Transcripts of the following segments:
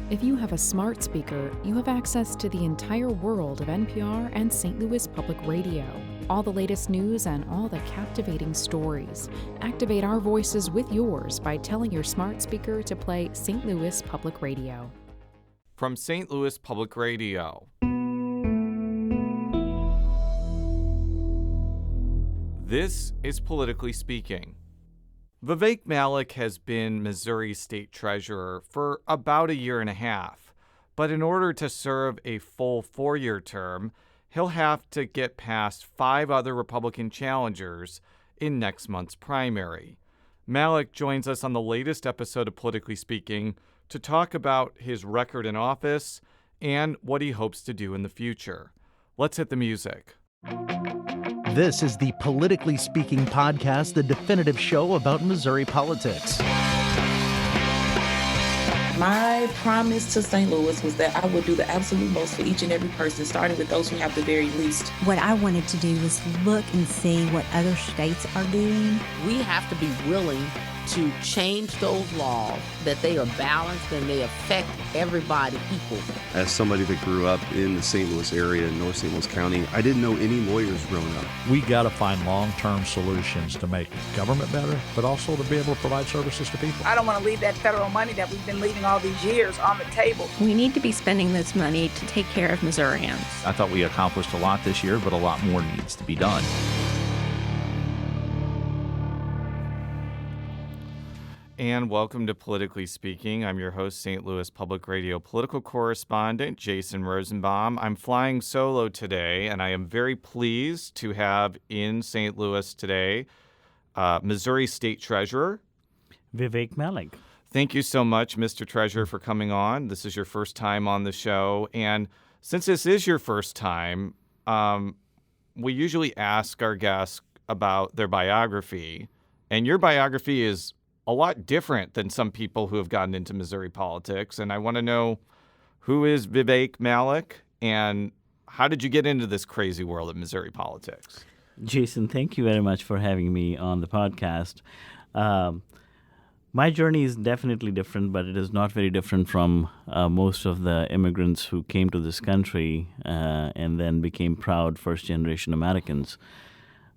If you have a smart speaker, you have access to the entire world of NPR and St. Louis Public Radio. All the latest news and all the captivating stories. Activate our voices with yours by telling your smart speaker to play St. Louis Public Radio. From St. Louis Public Radio. This is Politically Speaking. Vivek Malek has been Missouri State Treasurer for about a year and a half, but in order to serve a full 4-year term, he'll have to get past 5 other Republican challengers in next month's primary. Malek joins us on the latest episode of Politically Speaking to talk about his record in office and what he hopes to do in the future. Let's hit the music. This is the Politically Speaking podcast, the definitive show about Missouri politics. My promise to St. Louis was that I would do the absolute most for each and every person, starting with those who have the very least. What I wanted to do was look and see what other states are doing. We have to be willing to change those laws, that they are balanced and they affect everybody equally. As somebody that grew up in the St. Louis area, in North St. Louis County, I didn't know any lawyers growing up. We got to find long-term solutions to make government better, but also to be able to provide services to people. I don't want to leave that federal money that we've been leaving all these years on the table. We need to be spending this money to take care of Missourians. I thought we accomplished a lot this year, but a lot more needs to be done. And welcome to Politically Speaking. I'm your host, St. Louis Public Radio political correspondent, Jason Rosenbaum. I'm flying solo today, and I am very pleased to have in St. Louis today Missouri State Treasurer Vivek Malek. Thank you so much, Mr. Treasurer, for coming on. This is your first time on the show. And since this is your first time, we usually ask our guests about their biography. And your biography is a lot different than some people who have gotten into Missouri politics. And I want to know, who is Vivek Malek and how did you get into this crazy world of Missouri politics? Jason, thank you very much for having me on the podcast. My journey is definitely different, but it is not very different from most of the immigrants who came to this country and then became proud first-generation Americans.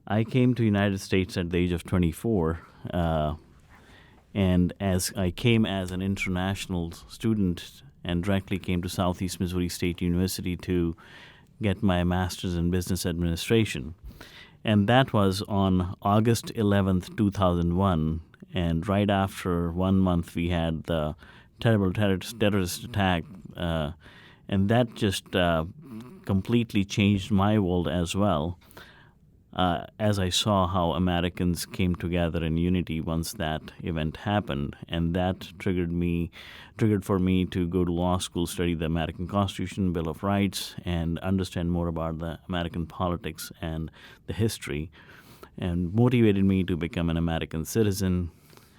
I came to the United States at the age of 24, and as I came as an international student and directly came to Southeast Missouri State University to get my master's in business administration. And that was on August 11th, 2001. And right after 1 month, we had the terrible terrorist attack. And that just completely changed my world as well. As I saw how Americans came together in unity once that event happened, and that triggered for me to go to law school, study the American Constitution, Bill of Rights, and understand more about the American politics and the history, and motivated me to become an American citizen.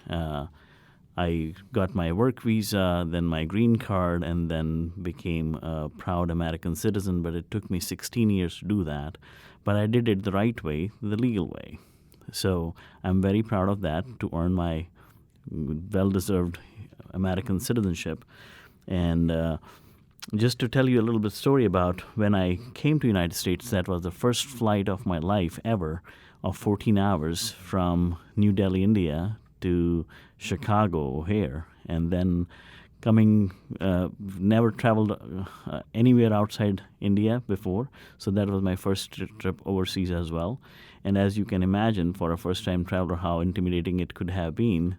I got my work visa, then my green card, and then became a proud American citizen, but it took me 16 years to do that. But I did it the right way, the legal way. So I'm very proud of that, to earn my well-deserved American citizenship. And just to tell you a little bit story about when I came to the United States, that was the first flight of my life ever of 14 hours from New Delhi, India to Chicago, O'Hare, and then never traveled anywhere outside India before, so that was my first trip overseas as well. And as you can imagine, for a first-time traveler, how intimidating it could have been.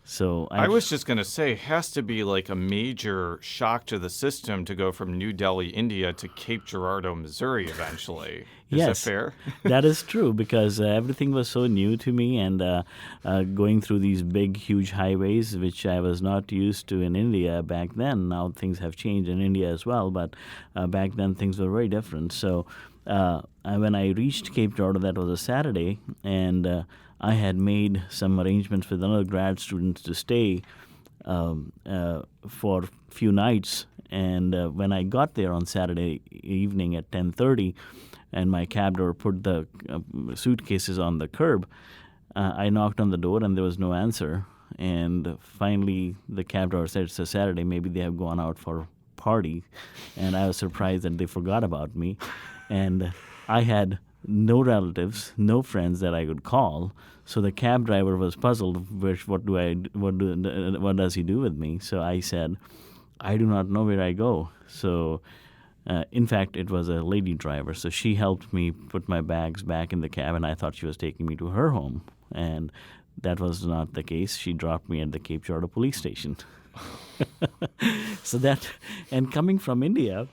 So I was just going to say, it has to be like a major shock to the system to go from New Delhi, India to Cape Girardeau, Missouri eventually. Is that fair? That is true, because everything was so new to me, and going through these big, huge highways, which I was not used to in India back then. Now things have changed in India as well, but back then things were very different. So when I reached Cape Girardeau, that was a Saturday, and I had made some arrangements with another grad student to stay for a few nights. And when I got there on Saturday evening at 10:30, and my cab driver put the suitcases on the curb, I knocked on the door and there was no answer. And finally, the cab driver said it's a Saturday. Maybe they have gone out for a party. And I was surprised that they forgot about me. And I had no relatives, no friends that I could call. So the cab driver was puzzled. What does he do with me? So I said, I do not know where I go. So, in fact, it was a lady driver. So she helped me put my bags back in the cab, and I thought she was taking me to her home. And that was not the case. She dropped me at the Cape Girardeau police station. And coming from India,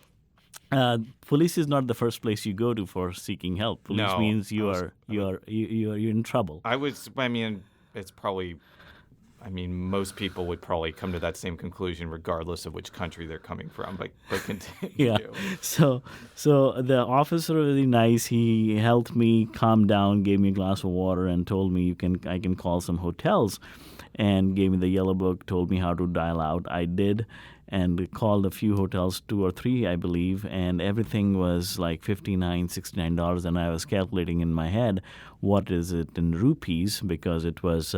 police is not the first place you go to for seeking help. Police means you're in trouble. Most people would probably come to that same conclusion regardless of which country they're coming from, but continue. Yeah. So the officer was really nice. He helped me calm down, gave me a glass of water, and told me I can call some hotels, and gave me the yellow book, told me how to dial out. I did, and called a few hotels, 2 or 3, I believe, and everything was like $59, $69, and I was calculating in my head what is it in rupees, because it was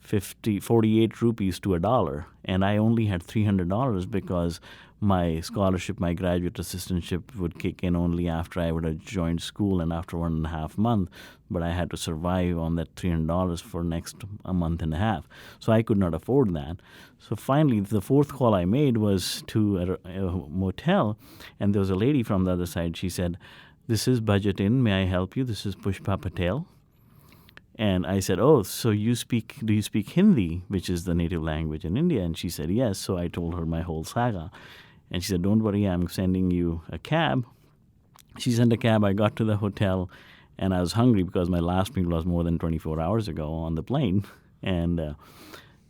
48 rupees to $1, and I only had $300 because my scholarship, my graduate assistantship would kick in only after I would have joined school and after 1.5 months, but I had to survive on that $300 for next a month and a half. So I could not afford that. So finally, the fourth call I made was to a motel, and there was a lady from the other side. She said, "This is Budget Inn. May I help you? This is Pushpa Patel." And I said, "Oh, so do you speak Hindi, which is the native language in India?" And she said, "Yes." So I told her my whole saga. And she said, "Don't worry, I'm sending you a cab." She sent a cab. I got to the hotel, and I was hungry because my last meal was more than 24 hours ago on the plane. And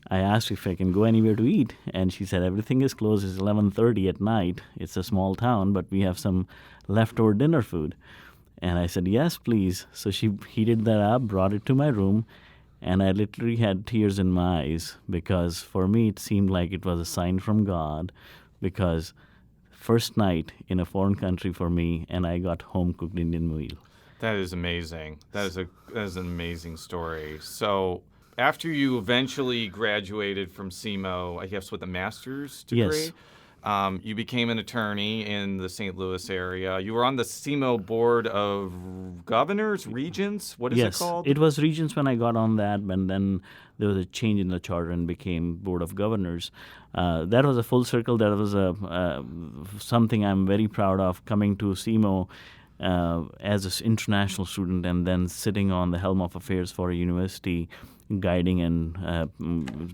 I asked if I can go anywhere to eat. And she said, "Everything is closed. It's 11:30 at night. It's a small town, but we have some leftover dinner food." And I said, "Yes, please." So she heated that up, brought it to my room, and I literally had tears in my eyes because for me it seemed like it was a sign from God, because first night in a foreign country for me, and I got home-cooked Indian meal. That is amazing. That is an amazing story. So after you eventually graduated from SEMO, I guess with a master's degree? Yes. You became an attorney in the St. Louis area. You were on the SEMO Board of Governors, Regents? What is it called? Yes, it was Regents when I got on that, and then there was a change in the charter and became Board of Governors. That was a full circle. That was something I'm very proud of, coming to SEMO as an international student and then sitting on the helm of affairs for a university, guiding and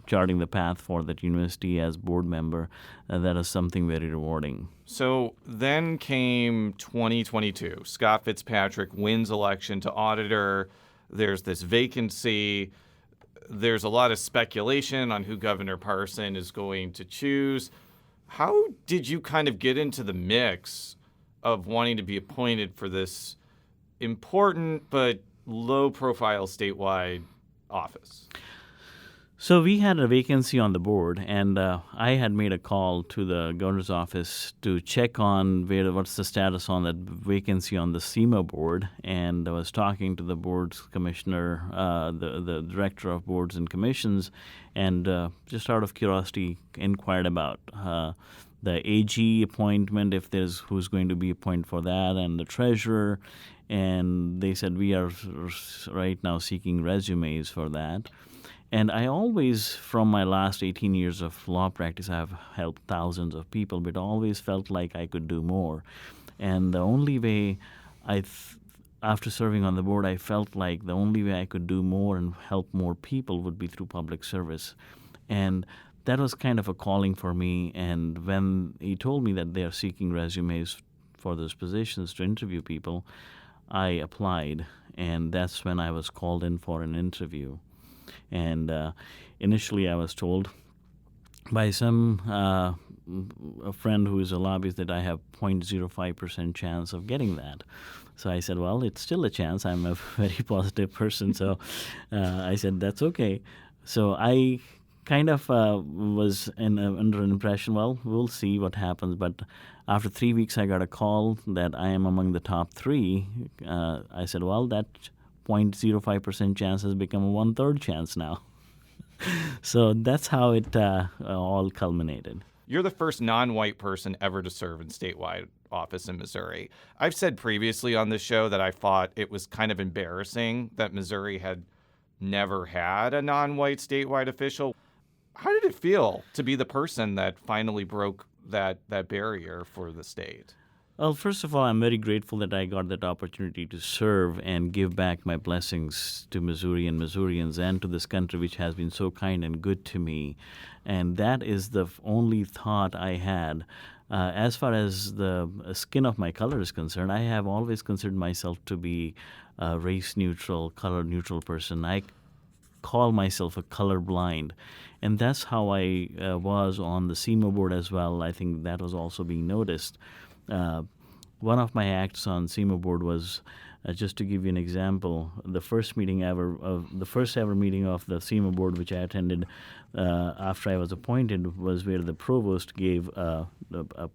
charting the path for that university as board member. That is something very rewarding. So then came 2022. Scott Fitzpatrick wins election to auditor. There's this vacancy. There's a lot of speculation on who Governor Parson is going to choose. How did you kind of get into the mix of wanting to be appointed for this important but low-profile statewide office? So we had a vacancy on the board, and I had made a call to the governor's office to check on what's the status on that vacancy on the SEMO board, and I was talking to the board's commissioner, the director of boards and commissions, and just out of curiosity inquired about the AG appointment, if there's who's going to be appointed for that, and the treasurer, and they said we are right now seeking resumes for that. And I always, from my last 18 years of law practice, I have helped thousands of people, but always felt like I could do more. And the only way after serving on the board, I felt like the only way I could do more and help more people would be through public service. And that was kind of a calling for me. And when he told me that they are seeking resumes for those positions to interview people, I applied. And that's when I was called in for an interview. And initially I was told by a friend who is a lobbyist that I have 0.05% chance of getting that. So I said, well, it's still a chance. I'm a very positive person. So I said, that's okay. So I kind of was under an impression, well, we'll see what happens. But after 3 weeks, I got a call that I am among the top 3. I said, well, that 0.05% chance has become a 1/3 chance now. So that's how it all culminated. You're the first non-white person ever to serve in statewide office in Missouri. I've said previously on this show that I thought it was kind of embarrassing that Missouri had never had a non-white statewide official. How did it feel to be the person that finally broke that barrier for the state? Well, first of all, I'm very grateful that I got that opportunity to serve and give back my blessings to Missouri and Missourians and to this country, which has been so kind and good to me. And that is the only thought I had. As far as the skin of my color is concerned, I have always considered myself to be a race-neutral, color-neutral person. I call myself a colorblind. And that's how I was on the SEMA board as well. I think that was also being noticed. One of my acts on SEMA board was, just to give you an example, the first ever meeting of the SEMA board, which I attended after I was appointed, was where the provost gave a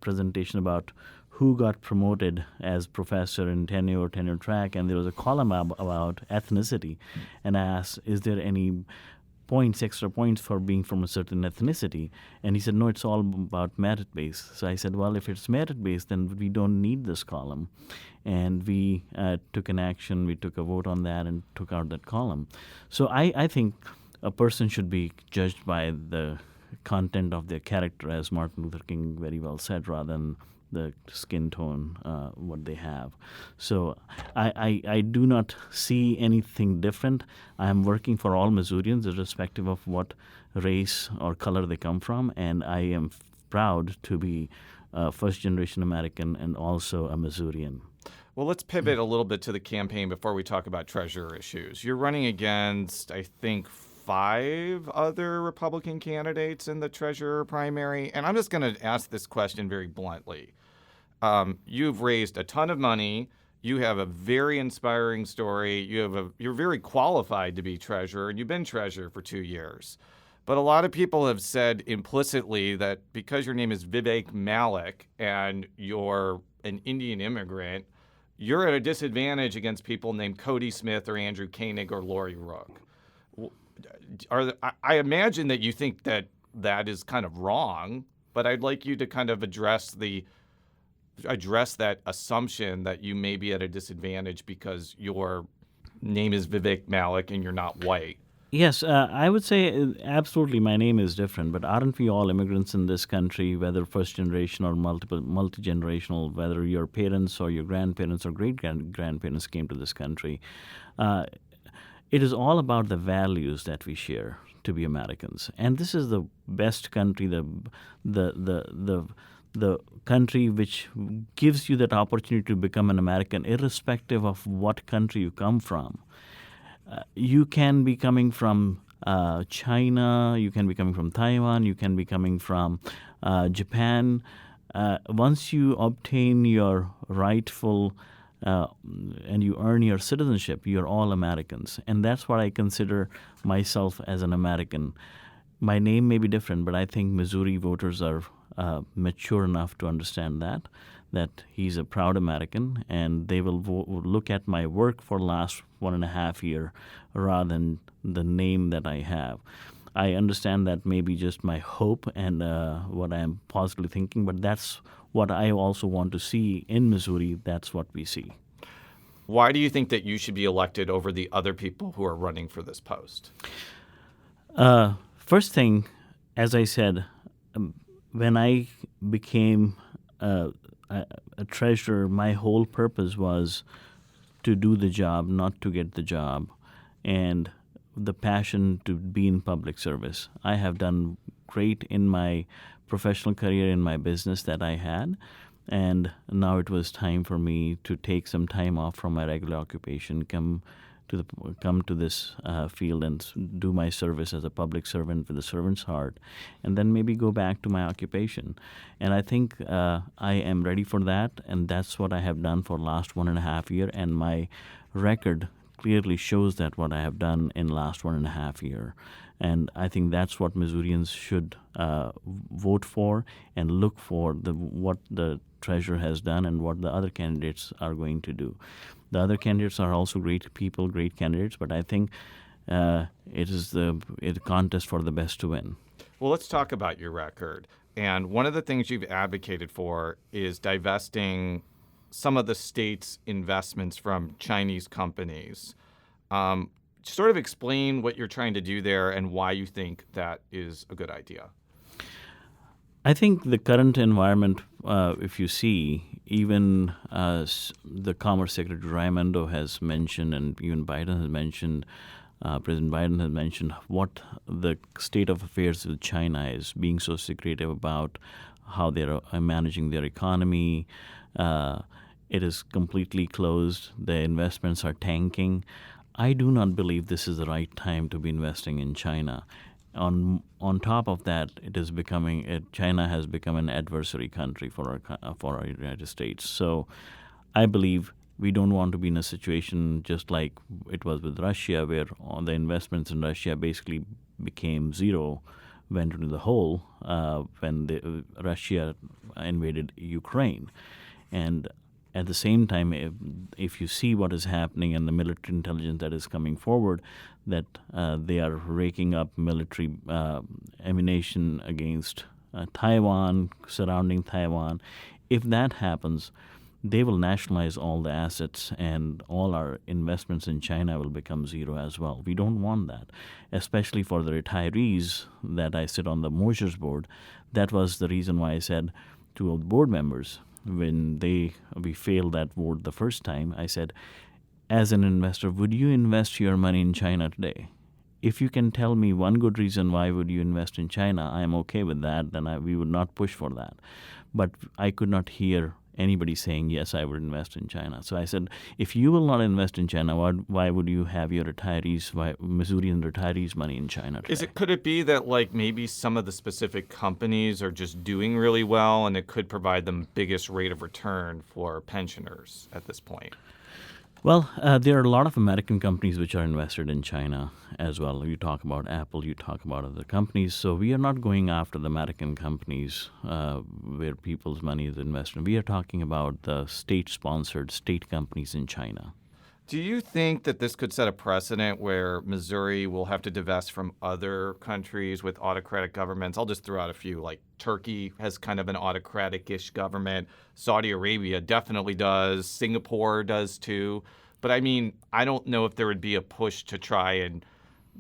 presentation about who got promoted as professor in tenure track, and there was a column about ethnicity, and I asked, is there any extra points for being from a certain ethnicity? And he said, no, it's all about merit-based. So I said, well, if it's merit-based, then we don't need this column. And we took an action, we took a vote on that and took out that column. So I think a person should be judged by the content of their character, as Martin Luther King very well said, rather than the skin tone, what they have. So I do not see anything different. I am working for all Missourians, irrespective of what race or color they come from, and I am proud to be a first-generation American and also a Missourian. Well, let's pivot a little bit to the campaign before we talk about treasurer issues. You're running against, I think, 5 other Republican candidates in the treasurer primary, and I'm just going to ask this question very bluntly. You've raised a ton of money. You have a very inspiring story. You're very qualified to be treasurer, and you've been treasurer for 2 years. But a lot of people have said implicitly that because your name is Vivek Malek and you're an Indian immigrant, you're at a disadvantage against people named Cody Smith or Andrew Koenig or Lori Rook. I imagine that you think that is kind of wrong, but I'd like you to kind of address that assumption that you may be at a disadvantage because your name is Vivek Malek and you're not white. Yes, I would say absolutely my name is different, but aren't we all immigrants in this country, whether first generation or multi-generational, whether your parents or your grandparents or great-grandparents came to this country? It is all about the values that we share to be Americans. And this is the best country, the country which gives you that opportunity to become an American, irrespective of what country you come from. You can be coming from China, you can be coming from Taiwan, you can be coming from Japan. Once you obtain your rightful and you earn your citizenship, you're all Americans. And that's what I consider myself as an American. My name may be different, but I think Missouri voters are mature enough to understand that he's a proud American, and they will look at my work for the last 1.5 years rather than the name that I have. I understand that may be just my hope and what I am possibly thinking, but that's what I also want to see in Missouri. That's what we see. Why do you think that you should be elected over the other people who are running for this post? First thing, as I said, when I became a treasurer, my whole purpose was to do the job, not to get the job, and the passion to be in public service. I have done great in my professional career, in my business that I had, and now it was time for me to take some time off from my regular occupation, come to this field and do my service as a public servant with a servant's heart, and then maybe go back to my occupation. And I think I am ready for that, and that's what I have done for the last 1.5 years, and my record clearly shows that what I have done in the last 1.5 years. And I think that's what Missourians should vote for and look for, what the treasurer has done and what the other candidates are going to do. The other candidates are also great people, great candidates, but I think it is a contest for the best to win. Well, let's talk about your record. And one of the things you've advocated for is divesting some of the state's investments from Chinese companies. Sort of explain what you're trying to do there and why you think that is a good idea. I think the current environment, if you see, even the Commerce Secretary Raimondo has mentioned, and even Biden has mentioned, President Biden has mentioned what the state of affairs with China is, being so secretive about how they're managing their economy. It is completely closed. The investments are tanking. I do not believe this is the right time to be investing in China. On top of that, China has become an adversary country for our United States. So I believe we don't want to be in a situation just like it was with Russia, where all the investments in Russia basically became zero, went into the hole when Russia invaded Ukraine. And at the same time, if you see what is happening and the military intelligence that is coming forward, that they are raking up military ammunition against Taiwan, surrounding Taiwan. If that happens, they will nationalize all the assets and all our investments in China will become zero as well. We don't want that, especially for the retirees that I sit on the Moisures board. That was the reason why I said to board members, when we failed that vote the first time, I said, as an investor, would you invest your money in China today? If you can tell me one good reason why would you invest in China, I am okay with that, then we would not push for that. But I could not hear anybody saying, yes, I would invest in China. So I said, if you will not invest in China, why would you have your Missourian retirees' money in China today? Could it be that maybe some of the specific companies are just doing really well and it could provide them biggest rate of return for pensioners at this point? Well, there are a lot of American companies which are invested in China as well. You talk about Apple, you talk about other companies. So we are not going after the American companies where people's money is invested. We are talking about the state-sponsored state companies in China. Do you think that this could set a precedent where Missouri will have to divest from other countries with autocratic governments? I'll just throw out a few, like Turkey has kind of an autocratic-ish government. Saudi Arabia definitely does. Singapore does too. But I mean, I don't know if there would be a push to try and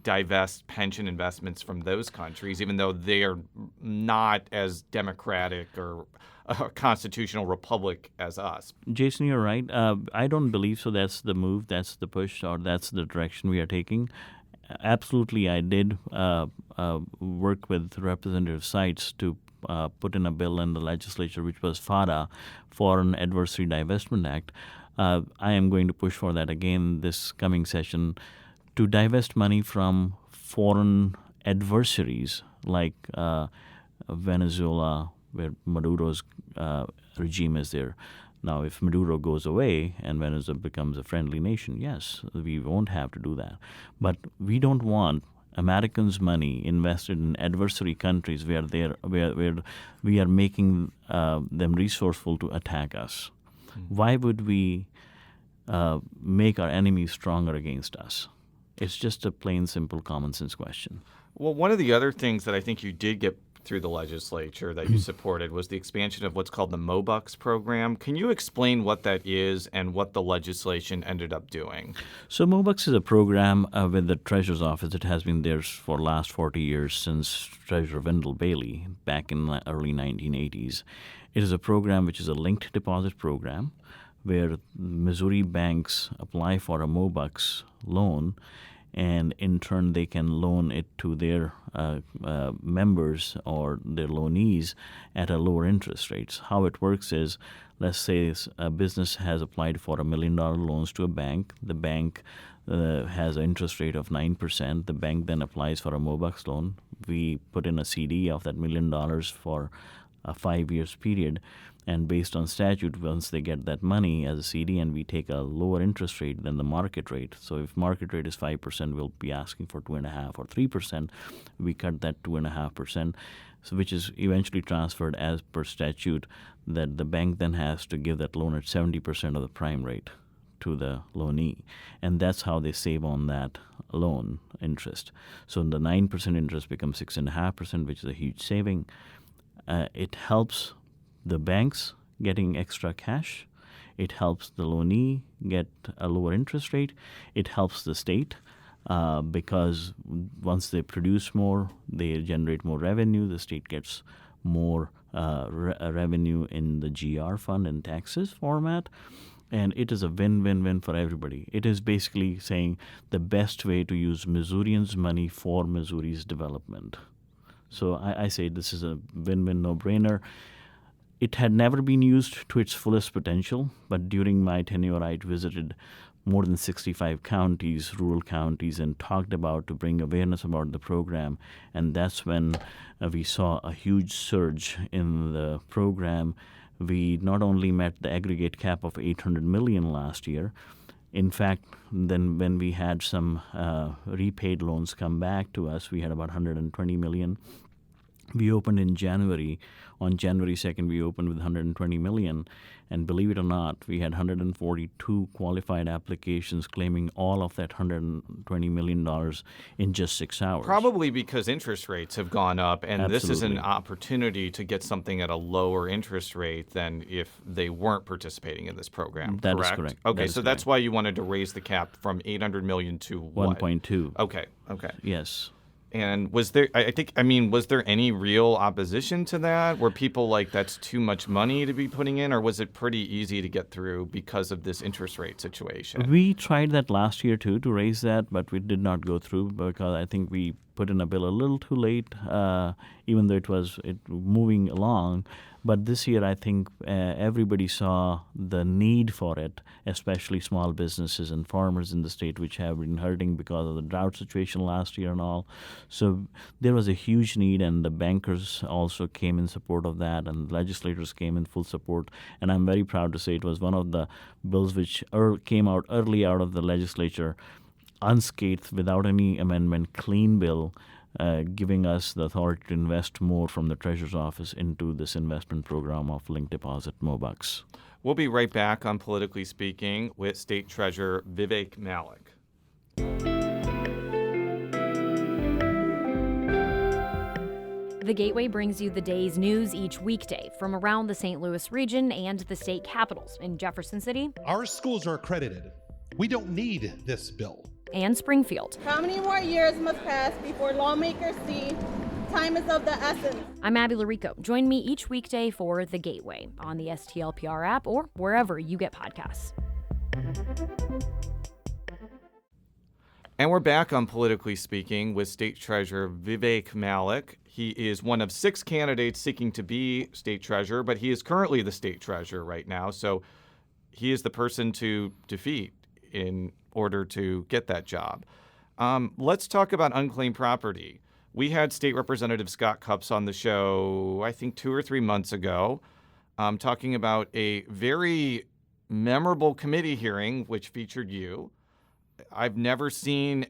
divest pension investments from those countries, even though they are not as democratic or a constitutional republic as us. Jason, you're right. I don't believe so. That's the move, that's the push, or that's the direction we are taking. Absolutely, I did work with Representative Seitz to put in a bill in the legislature, which was FADA, Foreign Adversary Divestment Act. I am going to push for that again this coming session, to divest money from foreign adversaries like Venezuela, where Maduro's regime is there. Now, if Maduro goes away and Venezuela becomes a friendly nation, yes, we won't have to do that. But we don't want Americans' money invested in adversary countries where we are making them resourceful to attack us. Mm-hmm. Why would we make our enemies stronger against us? It's just a plain, simple, common sense question. Well, one of the other things that I think you did get through the legislature that you supported was the expansion of what's called the MoBUCK program. Can you explain what that is and what the legislation ended up doing? So MoBUCK is a program with the Treasurer's Office that has been there for the last 40 years, since Treasurer Wendell Bailey back in the early 1980s. It is a program which is a linked deposit program where Missouri banks apply for a MoBUCK loan, and in turn they can loan it to their members or their loanees at a lower interest rates. How it works is, let's say a business has applied for $1 million loans to a bank. The bank has an interest rate of 9%. The bank then applies for a MoBUCK loan. We put in a CD of that $1 million for a 5 years period. And based on statute, once they get that money as a CD, and we take a lower interest rate than the market rate. So if market rate is 5%, we'll be asking for 2.5% or 3%. We cut that 2.5%, so which is eventually transferred as per statute, that the bank then has to give that loan at 70% of the prime rate to the loanee. And that's how they save on that loan interest. So the 9% interest becomes 6.5%, which is a huge saving. It helps the banks getting extra cash. It helps the loanee get a lower interest rate. It helps the state because once they produce more, they generate more revenue. The state gets more revenue in the GR fund and taxes format. And it is a win-win-win for everybody. It is basically saying the best way to use Missourians' money for Missouri's development. So I say this is a win-win, no-brainer. It had never been used to its fullest potential, but during my tenure, I visited more than 65 counties, rural counties, and talked about to bring awareness about the program. And that's when we saw a huge surge in the program. We not only met the aggregate cap of $800 million last year. In fact, then when we had some repaid loans come back to us, we had about $120 million. We opened in January. On January 2nd, we opened with $120 million. And believe it or not, we had 142 qualified applications claiming all of that $120 million in just 6 hours. Probably because interest rates have gone up, and Absolutely. This is an opportunity to get something at a lower interest rate than if they weren't participating in this program, That correct? is correct. Okay, That is so that's why you wanted to raise the cap from $800 million to what? 1.2. Okay. Yes. And was there, was there any real opposition to that? Were people like, that's too much money to be putting in, or was it pretty easy to get through because of this interest rate situation? We tried that last year, too, to raise that, but we did not go through because I think we put in a bill a little too late, even though it was moving along. But this year, I think everybody saw the need for it, especially small businesses and farmers in the state, which have been hurting because of the drought situation last year and all. So there was a huge need, and the bankers also came in support of that, and legislators came in full support. And I'm very proud to say it was one of the bills which came out early out of the legislature, unscathed, without any amendment, clean bill, giving us the authority to invest more from the Treasurer's Office into this investment program of linked deposit MoBUCks. We'll be right back on Politically Speaking with State Treasurer Vivek Malek. The Gateway brings you the day's news each weekday from around the St. Louis region and the state capitals in Jefferson City. Our schools are accredited. We don't need this bill. And Springfield. How many more years must pass before lawmakers see time is of the essence? I'm Abby Larico. Join me each weekday for The Gateway on the STLPR app or wherever you get podcasts. And we're back on Politically Speaking with State Treasurer Vivek Malek. He is one of 6 candidates seeking to be state treasurer, but he is currently the state treasurer right now. So he is the person to defeat in order to get that job. Let's talk about unclaimed property. We had State Representative Scott Cupps on the show, I think 2 or 3 months ago, talking about a very memorable committee hearing which featured you. I've never seen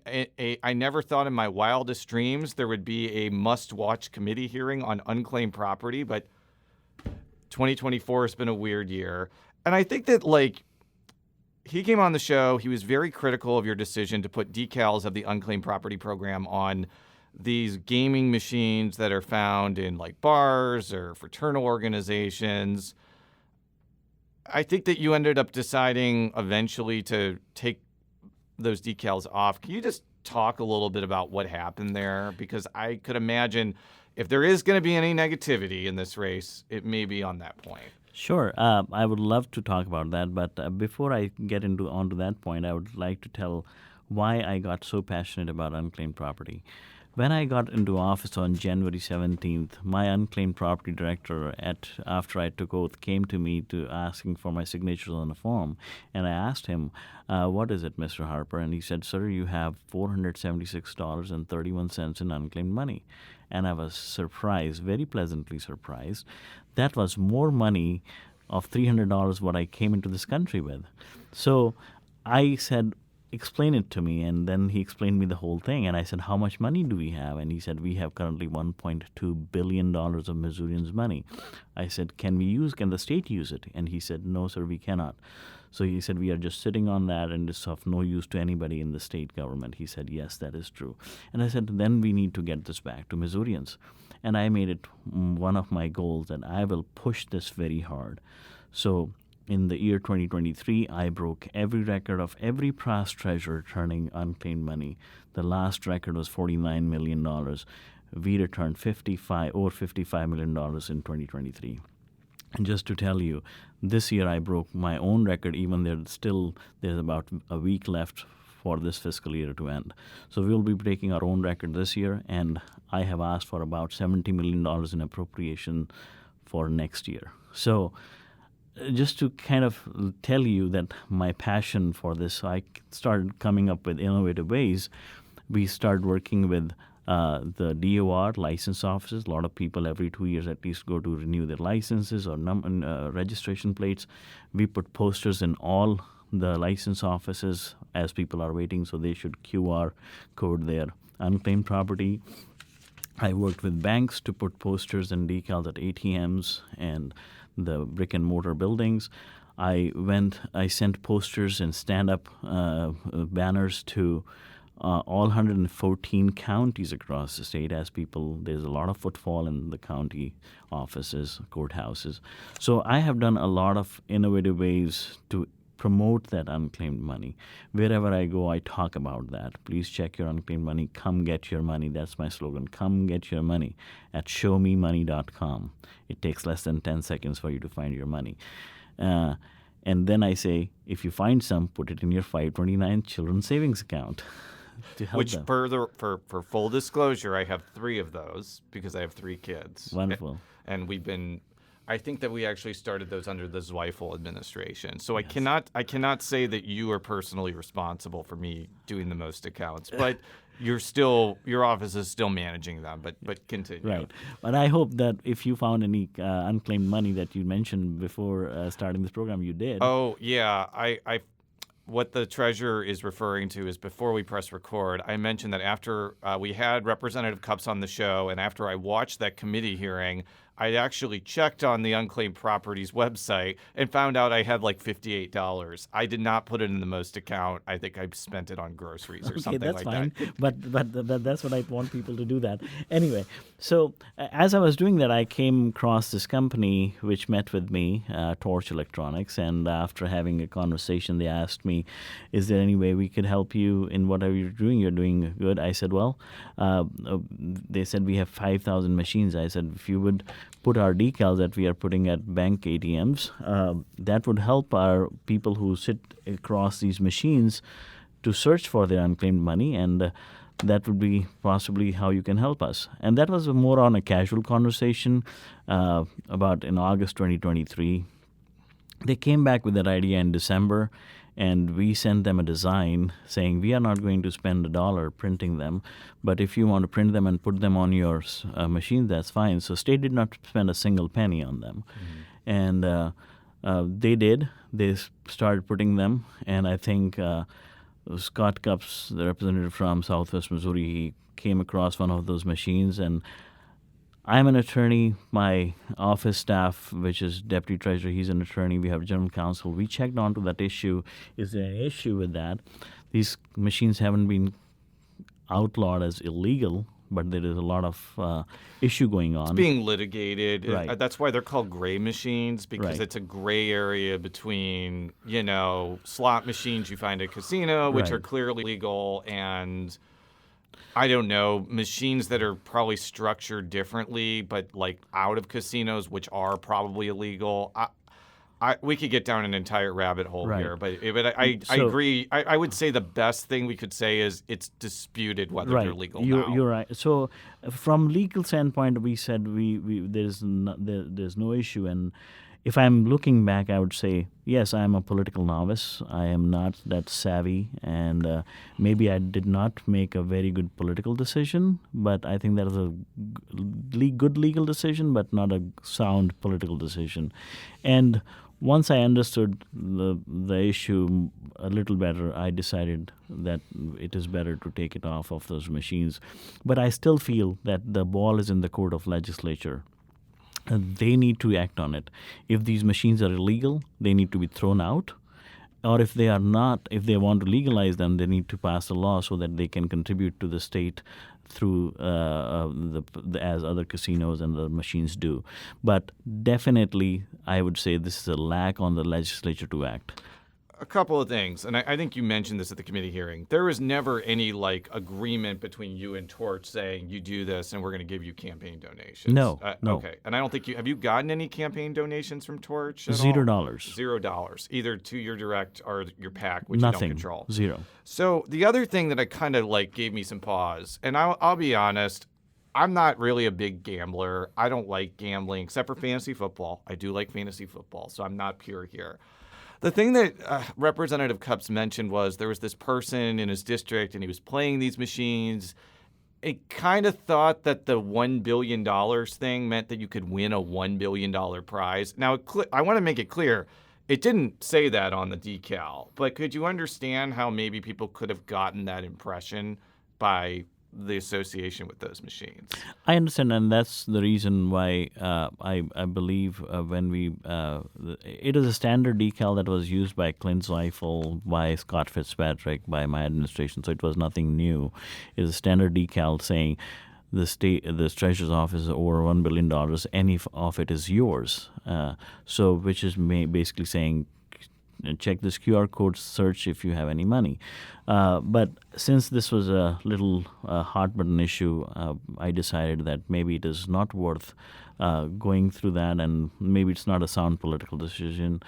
I never thought in my wildest dreams there would be a must-watch committee hearing on unclaimed property, but 2024 has been a weird year. And I think that, he came on the show, he was very critical of your decision to put decals of the unclaimed property program on these gaming machines that are found in, bars or fraternal organizations. I think that you ended up deciding eventually to take those decals off. Can you just talk a little bit about what happened there? Because I could imagine if there is going to be any negativity in this race, it may be on that point. Sure. I would love to talk about that, but before I get onto that point, I would like to tell why I got so passionate about unclaimed property. When I got into office on January 17th, my unclaimed property director, after I took oath, came to me asking for my signatures on a form. And I asked him, what is it, Mr. Harper? And he said, sir, you have $476.31 in unclaimed money. And I was surprised, very pleasantly surprised. That was more money of $300 what I came into this country with. So I said, explain it to me. And then he explained me the whole thing. And I said, how much money do we have? And he said, we have currently $1.2 billion of Missourians' money. I said, can the state use it? And he said, no, sir, we cannot. So he said, we are just sitting on that and it's of no use to anybody in the state government. He said, yes, that is true. And I said, then we need to get this back to Missourians. And I made it one of my goals that I will push this very hard. So in the year 2023, I broke every record of every past treasurer turning unclaimed money. The last record was $49 million. We returned over $55 million in 2023. And just to tell you, this year I broke my own record, even there's about a week left for this fiscal year to end. So we'll be breaking our own record this year, and I have asked for about $70 million in appropriation for next year. So just to kind of tell you that my passion for this, I started coming up with innovative ways. We started working with the DOR license offices. A lot of people every 2 years at least go to renew their licenses or registration plates. We put posters in all the license offices as people are waiting, so they should QR code their unclaimed property. I worked with banks to put posters and decals at ATMs and the brick and mortar buildings. I sent posters and stand-up banners to all 114 counties across the state as there's a lot of footfall in the county offices, courthouses. So I have done a lot of innovative ways to promote that unclaimed money. Wherever I go, I talk about that. Please check your unclaimed money. Come get your money. That's my slogan. Come get your money at showmemoney.com. It takes less than 10 seconds for you to find your money. And then I say, if you find some, put it in your 529 children's savings account. Which, for full disclosure, I have 3 of those because I have 3 kids. Wonderful. And I think that we actually started those under the Zweifel administration. So Yes. I cannot say that you are personally responsible for me doing the most accounts, but your office is still managing them. But continue. Right. But I hope that if you found any unclaimed money that you mentioned before starting this program, you did. Oh yeah, what the treasurer is referring to is before we press record, I mentioned that after we had Representative Cups on the show and after I watched that committee hearing, I actually checked on the Unclaimed Properties website and found out I had like $58. I did not put it in the most account. I think I spent it on groceries or something like fine. that. But that's what I want people to do that. Anyway, so as I was doing that, I came across this company which met with me, Torch Electronics, and after having a conversation, they asked me, is there any way we could help you in whatever you're doing? You're doing good. I said, well, they said we have 5,000 machines. I said, if you would put our decals that we are putting at bank ATMs, that would help our people who sit across these machines to search for their unclaimed money, and that would be possibly how you can help us. And that was more on a casual conversation about in August 2023. They came back with that idea in December, and we sent them a design saying we are not going to spend $1 printing them, but if you want to print them and put them on your machine, that's fine. So state did not spend a single penny on them. Mm-hmm. And they did. They started putting them, and I think Scott Cups, the representative from Southwest Missouri, he came across one of those machines, and I'm an attorney. My office staff, which is deputy treasurer, he's an attorney. We have general counsel. We checked onto that issue. Is there an issue with that? These machines haven't been outlawed as illegal, but there is a lot of issue going on. It's being litigated. Right. That's why they're called gray machines, because Right. it's a gray area between, slot machines you find at casino, which Right. are clearly legal, and I don't know, machines that are probably structured differently, but like out of casinos, which are probably illegal. We could get down an entire rabbit hole Right. here, but I agree. I would say the best thing we could say is it's disputed whether Right. they're legal now. You're right. So from legal standpoint, we said there's no issue, and if I'm looking back, I would say, yes, I am a political novice. I am not that savvy, and maybe I did not make a very good political decision, but I think that is a good legal decision, but not a sound political decision. And once I understood the issue a little better, I decided that it is better to take it off of those machines. But I still feel that the ball is in the court of legislature. They need to act on it. If these machines are illegal, they need to be thrown out. Or if they are not, if they want to legalize them, they need to pass a law so that they can contribute to the state through as other casinos and the machines do. But definitely, I would say this is a lack on the legislature to act. A couple of things, and I think you mentioned this at the committee hearing. There was never any agreement between you and Torch saying you do this and we're going to give you campaign donations. No. Okay, and I don't think have you gotten any campaign donations from Torch at $0. all? $0, either to your direct or your PAC, which Nothing. you don't control. Zero. So the other thing that I kind of gave me some pause, and I'll be honest, I'm not really a big gambler. I don't like gambling except for fantasy football. I do like fantasy football, so I'm not pure here. The thing that Representative Cupps mentioned was there was this person in his district, and he was playing these machines. It kind of thought that the $1 billion thing meant that you could win a $1 billion prize. Now, I want to make it clear, it didn't say that on the decal, but could you understand how maybe people could have gotten that impression by the association with those machines? I understand, and that's the reason why I believe when it is a standard decal that was used by Clint Zeifel, by Scott Fitzpatrick, by my administration, so it was nothing new. It is a standard decal saying the Treasurer's Office is over $1 billion, any of it is yours. Which is basically saying, check this QR code, search if you have any money. But since this was a little hot button issue, I decided that maybe it is not worth going through that, and maybe it's not a sound political decision.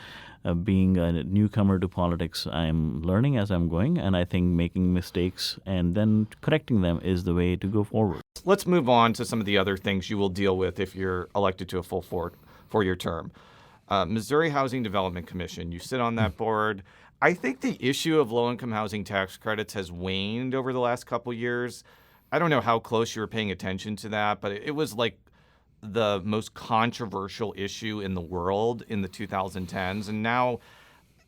Being a newcomer to politics, I'm learning as I'm going, and I think making mistakes and then correcting them is the way to go forward. Let's move on to some of the other things you will deal with if you're elected to a full four-year term. Missouri Housing Development Commission, you sit on that board. I think the issue of low-income housing tax credits has waned over the last couple years. I don't know how close you were paying attention to that, but it was the most controversial issue in the world in the 2010s, and now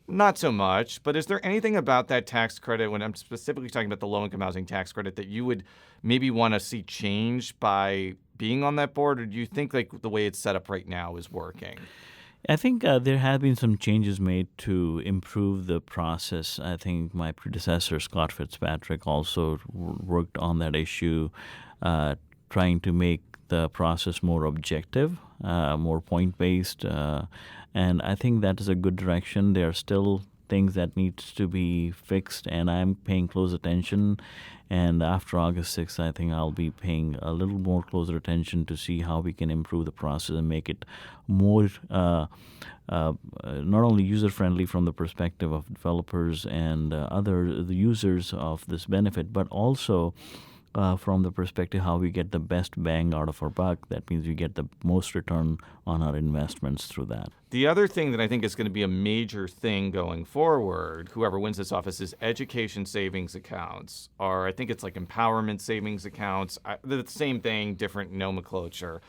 not so much. But is there anything about that tax credit, when I'm specifically talking about the low-income housing tax credit, that you would maybe want to see changed by being on that board, or do you think the way it's set up right now is working? I think there have been some changes made to improve the process. I think my predecessor, Scott Fitzpatrick, also worked on that issue, trying to make the process more objective, more point-based, and I think that is a good direction. There are still things that needs to be fixed, and I'm paying close attention. And after August 6th, I think I'll be paying a little more closer attention to see how we can improve the process and make it more not only user-friendly from the perspective of developers and the users of this benefit, but also from the perspective how we get the best bang out of our buck. That means we get the most return on our investments through that. The other thing that I think is going to be a major thing going forward, whoever wins this office, is education savings accounts, or I think it's empowerment savings accounts. The same thing, different nomenclature.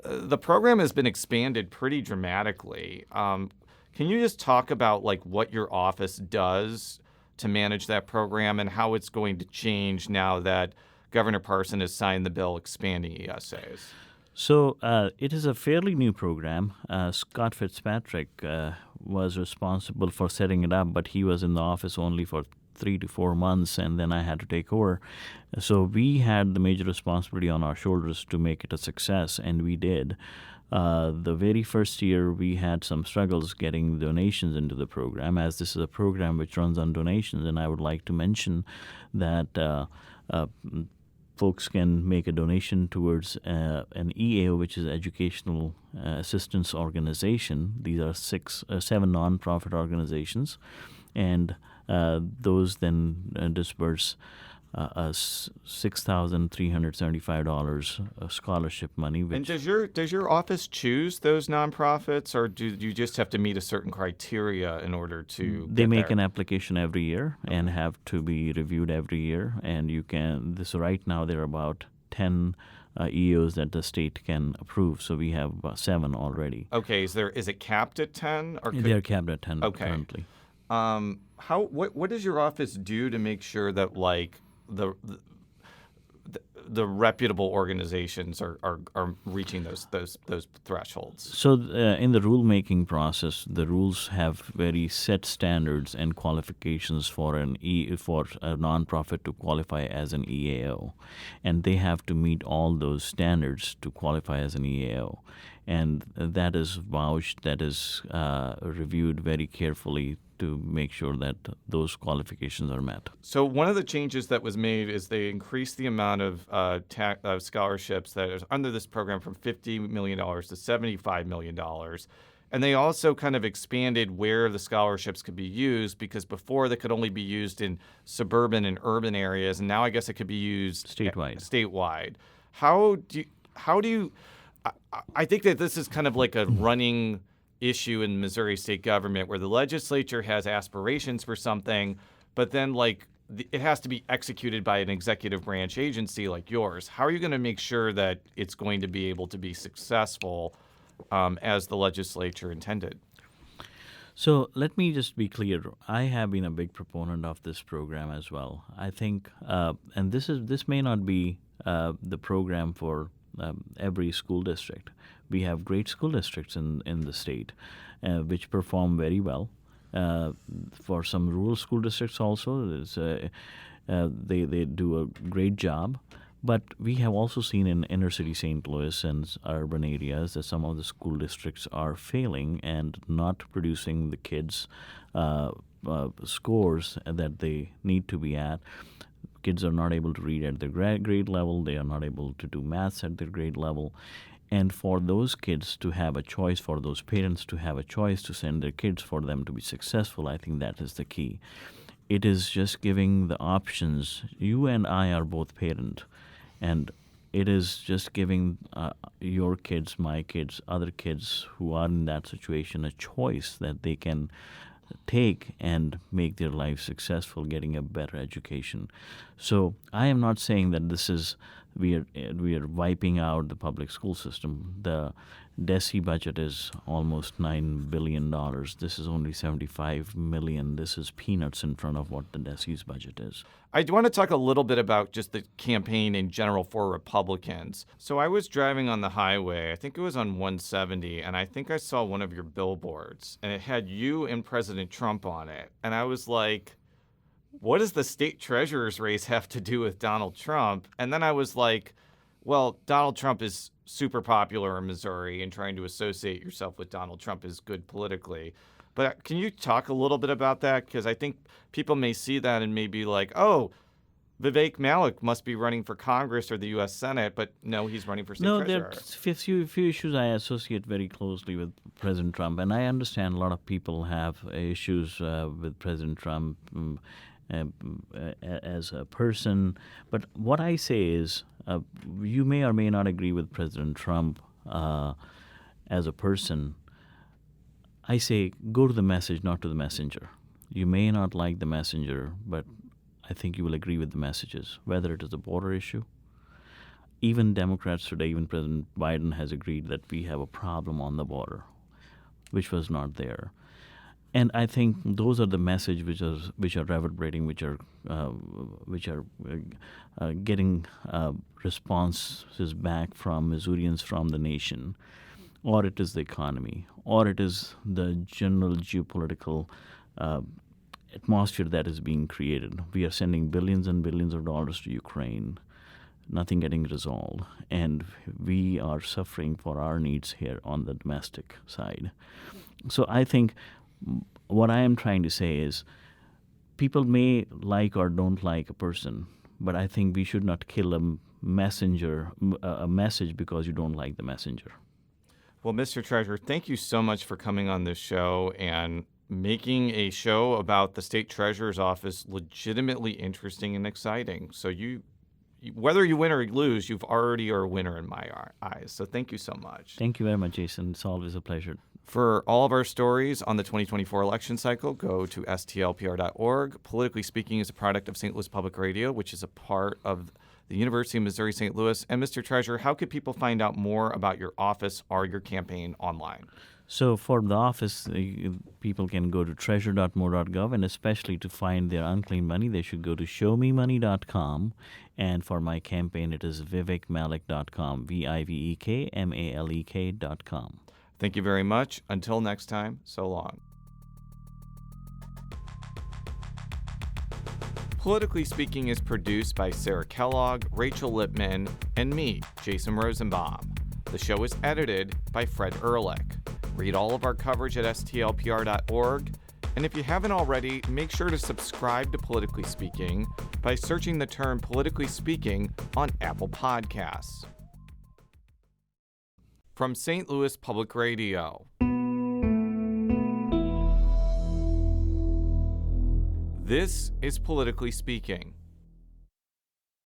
The program has been expanded pretty dramatically. Can you just talk about what your office does to manage that program and how it's going to change now that Governor Parson has signed the bill expanding ESAs? So it is a fairly new program. Scott Fitzpatrick was responsible for setting it up, but he was in the office only for 3 to 4 months, and then I had to take over. So we had the major responsibility on our shoulders to make it a success, and we did. The very first year, we had some struggles getting donations into the program, as this is a program which runs on donations, and I would like to mention that folks can make a donation towards an EAO, which is Educational Assistance Organization. These are 7 nonprofit organizations, and those then disperse $6,375 scholarship money. And does your office choose those nonprofits, or do you just have to meet a certain criteria in order to? They make an application every year and have to be reviewed every year. And you can. This right now there are about 10 EOs that the state can approve. So we have about 7 already. Okay. Is it capped at 10? Or they're capped at 10 Okay. currently. What does your office do to make sure that the reputable organizations are reaching those thresholds? So in the rulemaking process, the rules have very set standards and qualifications for a nonprofit to qualify as an EAO, and they have to meet all those standards to qualify as an EAO, and that is vouched, that is reviewed very carefully to make sure that those qualifications are met. So one of the changes that was made is they increased the amount of scholarships that is under this program from $50 million to $75 million. And they also kind of expanded where the scholarships could be used, because before they could only be used in suburban and urban areas, and now I guess it could be used statewide. How do you I think that this is kind of like a running issue in Missouri state government, where the legislature has aspirations for something, but then it has to be executed by an executive branch agency like yours. How are you going to make sure that it's going to be able to be successful as the legislature intended? So let me just be clear. I have been a big proponent of this program as well. I think, and this may not be the program for every school district. We have great school districts in the state which perform very well. For some rural school districts also, they do a great job. But we have also seen in inner city St. Louis and urban areas that some of the school districts are failing and not producing the kids' scores that they need to be at. Kids are not able to read at their grade level. They are not able to do maths at their grade level. And for those kids to have a choice, for those parents to have a choice to send their kids for them to be successful, I think that is the key. It is just giving the options. You and I are both parents, and it is just giving your kids, my kids, other kids who are in that situation a choice that they can take and make their life successful, getting a better education. So I am not saying that this is we are wiping out the public school system. The DESE budget is almost $9 billion. This is only $75 million. This is peanuts in front of what the DESE's budget is. I do want to talk a little bit about just the campaign in general for Republicans. So I was driving on the highway, I think it was on 170, and I think I saw one of your billboards, and it had you and President Trump on it. And I was like, what does the state treasurer's race have to do with Donald Trump? And then I was like, well, Donald Trump is super popular in Missouri, and trying to associate yourself with Donald Trump is good politically. But can you talk a little bit about that? Because I think people may see that and may be like, oh, Vivek Malek must be running for Congress or the U.S. Senate, but no, he's running for state treasurer. No, there are few issues I associate very closely with President Trump, and I understand a lot of people have issues with President Trump as a person. But what I say is, you may or may not agree with President Trump as a person. I say go to the message, not to the messenger. You may not like the messenger, but I think you will agree with the messages, whether it is a border issue. Even Democrats today, even President Biden has agreed that we have a problem on the border, which was not there. And I think those are the messages which are reverberating, which are getting responses back from Missourians, from the nation, or it is the economy, or it is the general geopolitical atmosphere that is being created. We are sending billions and billions of dollars to Ukraine, nothing getting resolved, and we are suffering for our needs here on the domestic side. So I think what I am trying to say is people may like or don't like a person, but I think we should not kill a message because you don't like the messenger. Well, Mr. Treasurer, thank you so much for coming on this show and making a show about the state treasurer's office legitimately interesting and exciting. So whether you win or lose, you've already are a winner in my eyes. So thank you so much. Thank you very much, Jason. It's always a pleasure. For all of our stories on the 2024 election cycle, go to stlpr.org. Politically Speaking is a product of St. Louis Public Radio, which is a part of the University of Missouri St. Louis. And Mr. Treasurer, how could people find out more about your office or your campaign online? So for the office, people can go to treasure.mo.gov, and especially to find their unclaimed money, they should go to showmemoney.com. And for my campaign, it is vivekmalek.com, vivekmalek.com. Thank you very much. Until next time, so long. Politically Speaking is produced by Sarah Kellogg, Rachel Lippman, and me, Jason Rosenbaum. The show is edited by Fred Ehrlich. Read all of our coverage at stlpr.org. And if you haven't already, make sure to subscribe to Politically Speaking by searching the term Politically Speaking on Apple Podcasts. From St. Louis Public Radio. This is Politically Speaking.